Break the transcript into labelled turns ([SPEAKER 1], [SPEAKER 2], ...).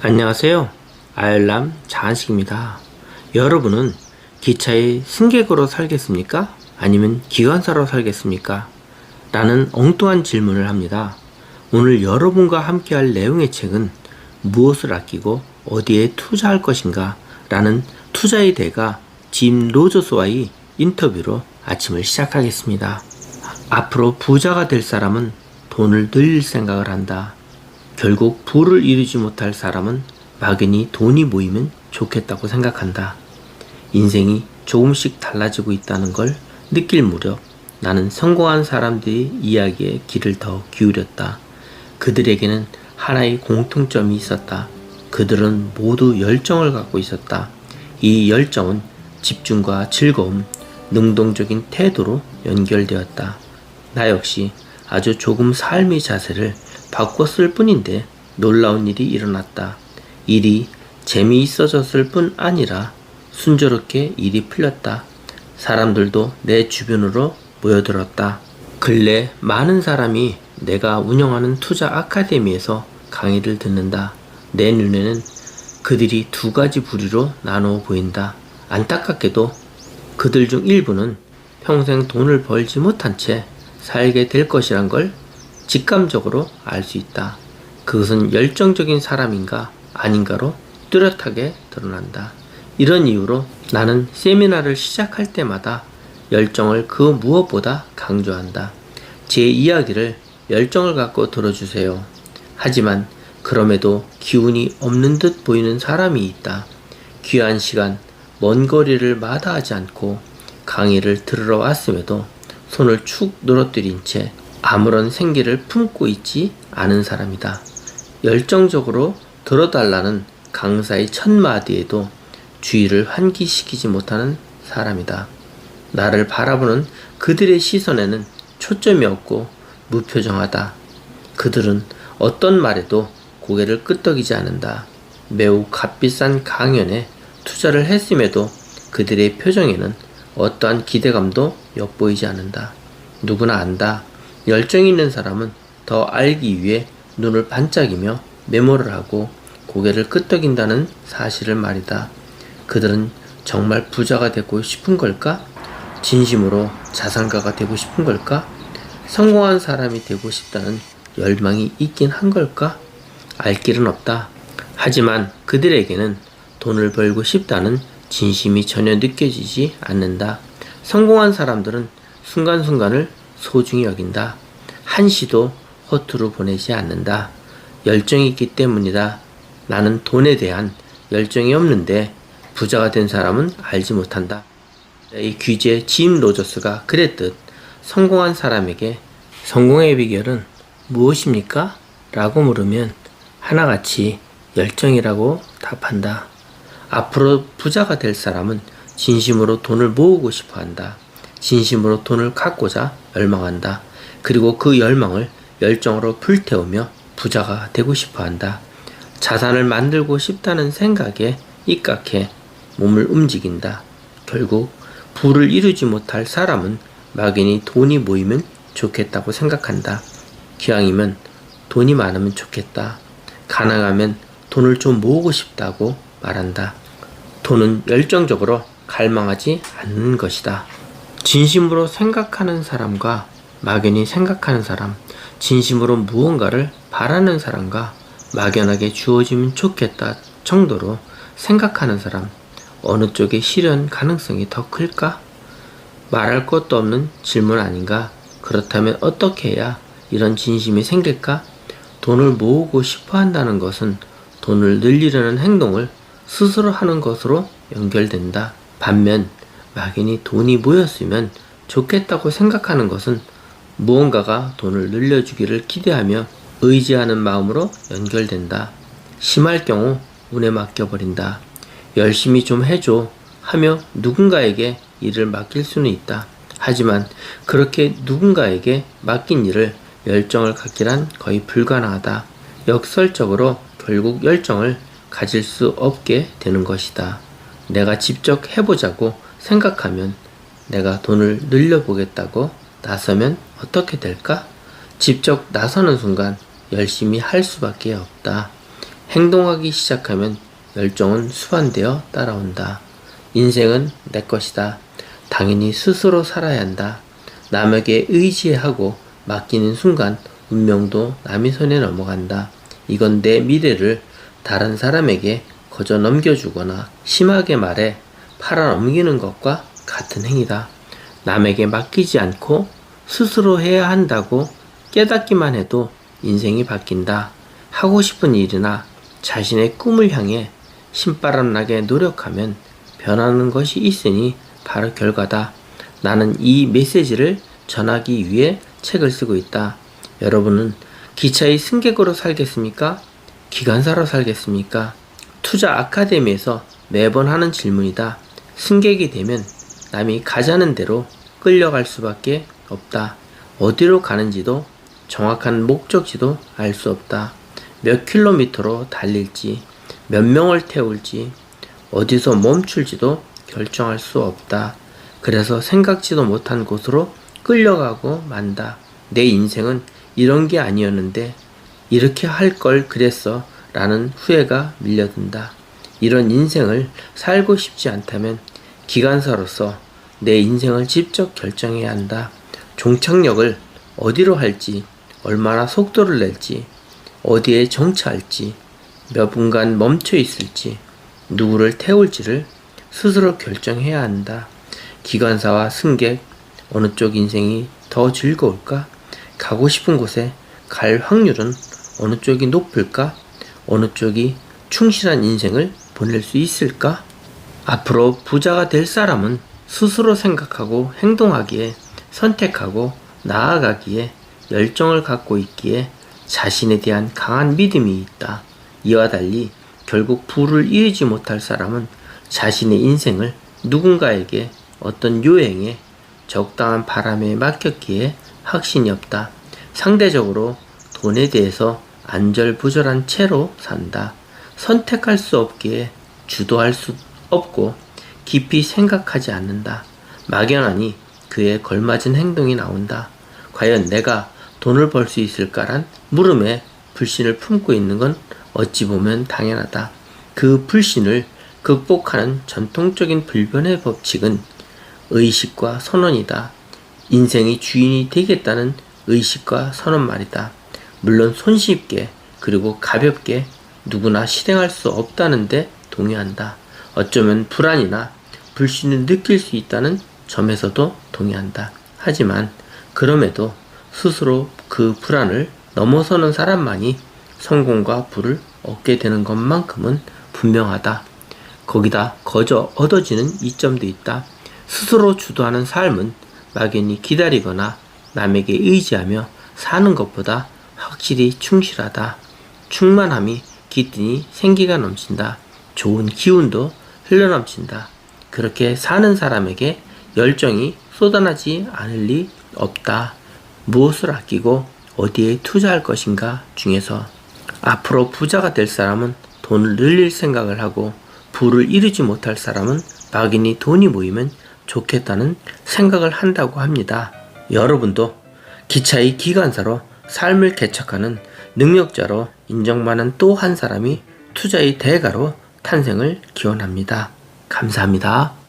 [SPEAKER 1] 안녕하세요. 아열람 자한식입니다. 여러분은 기차의 승객으로 살겠습니까? 아니면 기관사로 살겠습니까? 라는 엉뚱한 질문을 합니다. 오늘 여러분과 함께 할 내용의 책은 무엇을 아끼고 어디에 투자할 것인가? 라는 투자의 대가 짐 로저스와의 인터뷰로 아침을 시작하겠습니다. 앞으로 부자가 될 사람은 돈을 늘릴 생각을 한다. 결국 부를 이루지 못할 사람은 막연히 돈이 모이면 좋겠다고 생각한다. 인생이 조금씩 달라지고 있다는 걸 느낄 무렵 나는 성공한 사람들의 이야기에 귀를 더 기울였다. 그들에게는 하나의 공통점이 있었다. 그들은 모두 열정을 갖고 있었다. 이 열정은 집중과 즐거움, 능동적인 태도로 연결되었다. 나 역시 아주 조금 삶의 자세를 바꿨을 뿐인데 놀라운 일이 일어났다. 일이 재미있어졌을 뿐 아니라 순조롭게 일이 풀렸다. 사람들도 내 주변으로 모여들었다. 근래 많은 사람이 내가 운영하는 투자 아카데미에서 강의를 듣는다. 내 눈에는 그들이 두 가지 부류로 나누어 보인다. 안타깝게도 그들 중 일부는 평생 돈을 벌지 못한 채 살게 될 것이란 걸 직감적으로 알 수 있다. 그것은 열정적인 사람인가 아닌가로 뚜렷하게 드러난다. 이런 이유로 나는 세미나를 시작할 때마다 열정을 그 무엇보다 강조한다. 제 이야기를 열정을 갖고 들어주세요. 하지만 그럼에도 기운이 없는 듯 보이는 사람이 있다. 귀한 시간, 먼 거리를 마다하지 않고 강의를 들으러 왔음에도 손을 축 늘어뜨린 채 아무런 생기를 품고 있지 않은 사람이다. 열정적으로 들어달라는 강사의 첫 마디에도 주의를 환기시키지 못하는 사람이다. 나를 바라보는 그들의 시선에는 초점이 없고 무표정하다. 그들은 어떤 말에도 고개를 끄덕이지 않는다. 매우 값비싼 강연에 투자를 했음에도 그들의 표정에는 어떠한 기대감도 엿보이지 않는다. 누구나 안다. 열정이 있는 사람은 더 알기 위해 눈을 반짝이며 메모를 하고 고개를 끄덕인다는 사실을 말이다. 그들은 정말 부자가 되고 싶은 걸까? 진심으로 자산가가 되고 싶은 걸까? 성공한 사람이 되고 싶다는 열망이 있긴 한 걸까? 알 길은 없다. 하지만 그들에게는 돈을 벌고 싶다는 진심이 전혀 느껴지지 않는다. 성공한 사람들은 순간순간을 소중히 여긴다. 한시도 허투루 보내지 않는다. 열정이 있기 때문이다. 나는 돈에 대한 열정이 없는데 부자가 된 사람은 알지 못한다. 이 귀재 짐 로저스가 그랬듯 성공한 사람에게 성공의 비결은 무엇입니까? 라고 물으면 하나같이 열정이라고 답한다. 앞으로 부자가 될 사람은 진심으로 돈을 모으고 싶어 한다. 진심으로 돈을 갖고자 열망한다. 그리고 그 열망을 열정으로 불태우며 부자가 되고 싶어 한다. 자산을 만들고 싶다는 생각에 입각해 몸을 움직인다. 결국 부를 이루지 못할 사람은 막연히 돈이 모이면 좋겠다고 생각한다. 기왕이면 돈이 많으면 좋겠다. 가능하면 돈을 좀 모으고 싶다고 말한다. 돈은 열정적으로 갈망하지 않는 것이다. 진심으로 생각하는 사람과 막연히 생각하는 사람, 진심으로 무언가를 바라는 사람과 막연하게 주어지면 좋겠다 정도로 생각하는 사람, 어느 쪽의 실현 가능성이 더 클까? 말할 것도 없는 질문 아닌가? 그렇다면 어떻게 해야 이런 진심이 생길까? 돈을 모으고 싶어 한다는 것은 돈을 늘리려는 행동을 스스로 하는 것으로 연결된다. 반면 막연히 돈이 모였으면 좋겠다고 생각하는 것은 무언가가 돈을 늘려주기를 기대하며 의지하는 마음으로 연결된다. 심할 경우 운에 맡겨버린다. 열심히 좀 해줘 하며 누군가에게 일을 맡길 수는 있다. 하지만 그렇게 누군가에게 맡긴 일을 열정을 갖기란 거의 불가능하다. 역설적으로 결국 열정을 가질 수 없게 되는 것이다. 내가 직접 해보자고 생각하면 내가 돈을 늘려보겠다고 나서면 어떻게 될까? 직접 나서는 순간 열심히 할 수밖에 없다. 행동하기 시작하면 열정은 수반되어 따라온다. 인생은 내 것이다. 당연히 스스로 살아야 한다. 남에게 의지하고 맡기는 순간 운명도 남의 손에 넘어간다. 이건 내 미래를 다른 사람에게 거저 넘겨주거나 심하게 말해 팔아넘기는 것과 같은 행위다. 남에게 맡기지 않고 스스로 해야 한다고 깨닫기만 해도 인생이 바뀐다. 하고 싶은 일이나 자신의 꿈을 향해 신바람나게 노력하면 변하는 것이 있으니 바로 결과다. 나는 이 메시지를 전하기 위해 책을 쓰고 있다. 여러분은 기차의 승객으로 살겠습니까? 기관사로 살겠습니까? 투자 아카데미에서 매번 하는 질문이다. 승객이 되면 남이 가자는 대로 끌려갈 수밖에 없다. 어디로 가는지도 정확한 목적지도 알 수 없다. 몇 킬로미터로 달릴지, 몇 명을 태울지, 어디서 멈출지도 결정할 수 없다. 그래서 생각지도 못한 곳으로 끌려가고 만다. 내 인생은 이런 게 아니었는데 이렇게 할 걸 그랬어 라는 후회가 밀려든다. 이런 인생을 살고 싶지 않다면 기관사로서 내 인생을 직접 결정해야 한다. 종착역을 어디로 할지, 얼마나 속도를 낼지, 어디에 정차할지, 몇 분간 멈춰 있을지, 누구를 태울지를 스스로 결정해야 한다. 기관사와 승객, 어느 쪽 인생이 더 즐거울까? 가고 싶은 곳에 갈 확률은 어느 쪽이 높을까? 어느 쪽이 충실한 인생을 보낼 수 있을까? 앞으로 부자가 될 사람은 스스로 생각하고 행동하기에, 선택하고 나아가기에, 열정을 갖고 있기에 자신에 대한 강한 믿음이 있다. 이와 달리 결국 부를 이루지 못할 사람은 자신의 인생을 누군가에게, 어떤 요행에, 적당한 바람에 맡겼기에 확신이 없다. 상대적으로 돈에 대해서 안절부절한 채로 산다. 선택할 수 없기에 주도할 수 없고 깊이 생각하지 않는다. 막연하니 그에 걸맞은 행동이 나온다. 과연 내가 돈을 벌 수 있을까란 물음에 불신을 품고 있는 건 어찌 보면 당연하다. 그 불신을 극복하는 전통적인 불변의 법칙은 의식과 선언이다. 인생의 주인이 되겠다는 의식과 선언 말이다. 물론 손쉽게 그리고 가볍게 누구나 실행할 수 없다는데 동의한다. 어쩌면 불안이나 불신을 느낄 수 있다는 점에서도 동의한다. 하지만 그럼에도 스스로 그 불안을 넘어서는 사람만이 성공과 부를 얻게 되는 것만큼은 분명하다. 거기다 거저 얻어지는 이점도 있다. 스스로 주도하는 삶은 막연히 기다리거나 남에게 의지하며 사는 것보다 확실히 충실하다. 충만함이 깃드니 생기가 넘친다. 좋은 기운도 흘러넘친다. 그렇게 사는 사람에게 열정이 쏟아나지 않을 리 없다. 무엇을 아끼고 어디에 투자할 것인가 중에서 앞으로 부자가 될 사람은 돈을 늘릴 생각을 하고 부를 이루지 못할 사람은 막연히 돈이 모이면 좋겠다는 생각을 한다고 합니다. 여러분도 기차의 기관사로 삶을 개척하는 능력자로 인정받는 또 한 사람이 투자의 대가로 탄생을 기원합니다. 감사합니다.